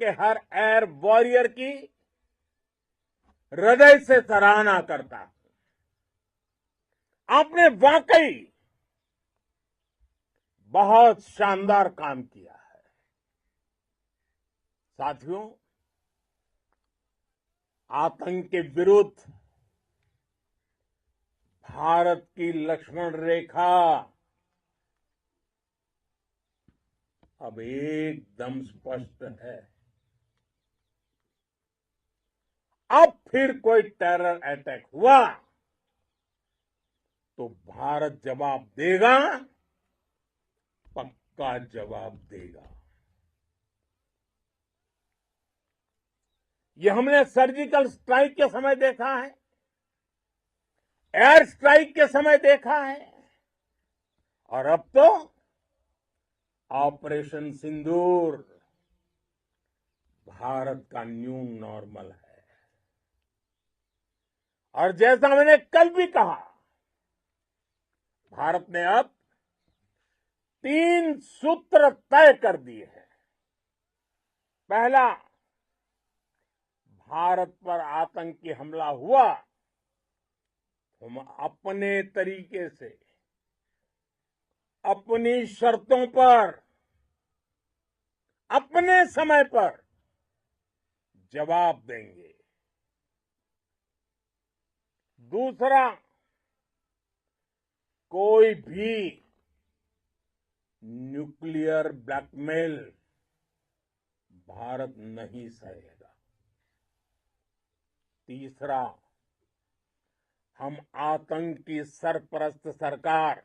के हर air warrior की हृदय से सराहना करता हूं। आपने वाकई बहुत शानदार काम किया है। साथियों, आतंक के विरुद्ध भारत की लक्ष्मण रेखा अब एकदम स्पष्ट है। अब फिर कोई टेरर अटैक हुआ तो भारत जवाब देगा, पक्का जवाब देगा। ये हमने सर्जिकल स्ट्राइक के समय देखा है, एयर स्ट्राइक के समय देखा है, और अब तो ऑपरेशन सिंदूर भारत का न्यू नॉर्मल है। और जैसा मैंने कल भी कहा, भारत ने अब 3 सूत्र तय कर दिए हैं। पहला, भारत पर आतंकी हमला हुआ, हम अपने तरीके से, अपनी शर्तों पर, अपने समय पर जवाब देंगे। दूसरा, कोई भी न्यूक्लियर ब्लैकमेल भारत नहीं सहेगा। तीसरा, हम आतंक की सरपरस्त सरकार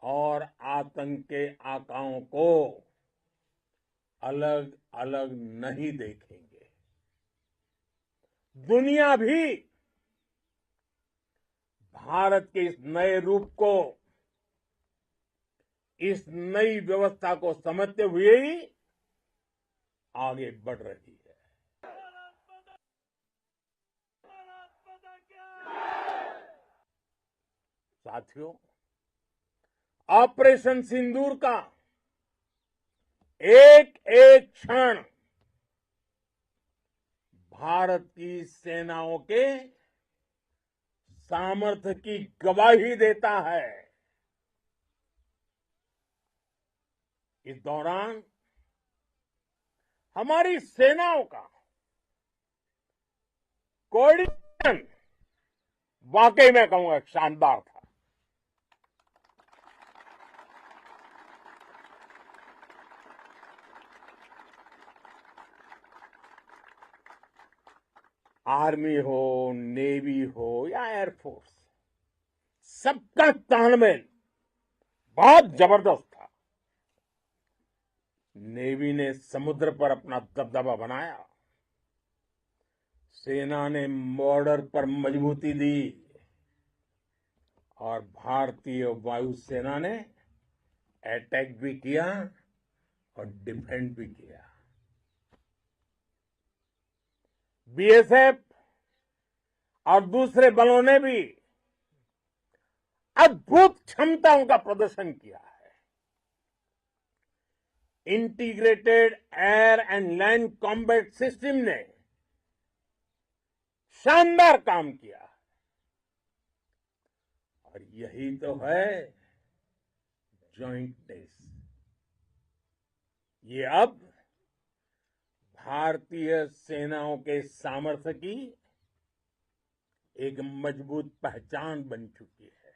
और आतंक के आकाओं को अलग अलग नहीं देखेंगे। दुनिया भी भारत के इस नए रूप को, इस नई व्यवस्था को समझते हुए ही आगे बढ़ रही है। साथियों, ऑपरेशन सिंदूर का एक एक क्षण भारत की सेनाओं के सामर्थ्य की गवाही देता है। इस दौरान हमारी सेनाओं का कोऑर्डिनेशन वाकई में कहूंगा शानदार था। आर्मी हो, नेवी हो या एयरफोर्स, सबका तालमेल बहुत जबरदस्त था। नेवी ने समुद्र पर अपना दबदबा बनाया, सेना ने बॉर्डर पर मजबूती दी और भारतीय वायुसेना ने अटैक भी किया और डिफेंड भी किया। बीएसएफ और दूसरे बलों ने भी अद्भुत क्षमताओं का प्रदर्शन किया है। Integrated air and land combat system ने शानदार काम किया और यही तो है जॉइंटनेस। ये अब भारतीय सेनाओं के सामर्थ्य की एक मजबूत पहचान बन चुकी है।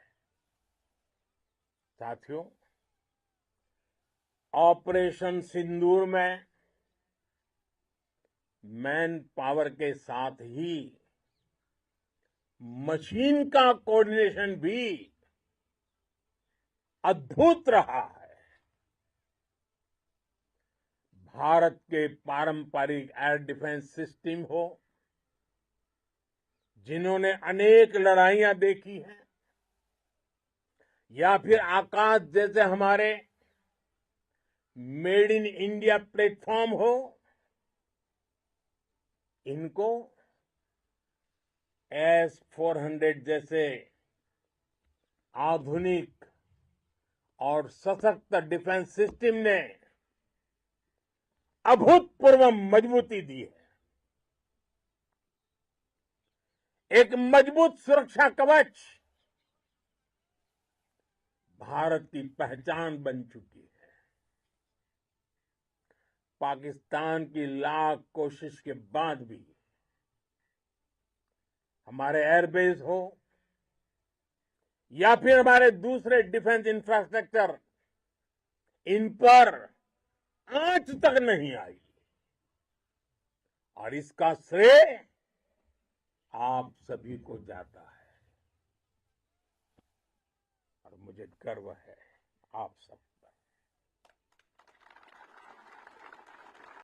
साथियों, ऑपरेशन सिंदूर में मैन पावर के साथ ही मशीन का कोऑर्डिनेशन भी अद्भुत रहा है। भारत के पारंपरिक एयर डिफेंस सिस्टम हो, जिन्होंने अनेक लड़ाइयां देखी हैं, या फिर आकाश जैसे हमारे मेड इन इंडिया प्लेटफॉर्म हो, इनको S-400 जैसे आधुनिक और सशक्त डिफेंस सिस्टम ने अभूतपूर्व मजबूती दी है। एक मजबूत सुरक्षा कवच भारत की पहचान बन चुकी है। पाकिस्तान की लाख कोशिश के बाद भी हमारे एयरबेस हो या फिर हमारे दूसरे डिफेंस इंफ्रास्ट्रक्चर, इन पर आंच तक नहीं आई। और इसका श्रेय आप सभी को जाता है और मुझे गर्व है आप सब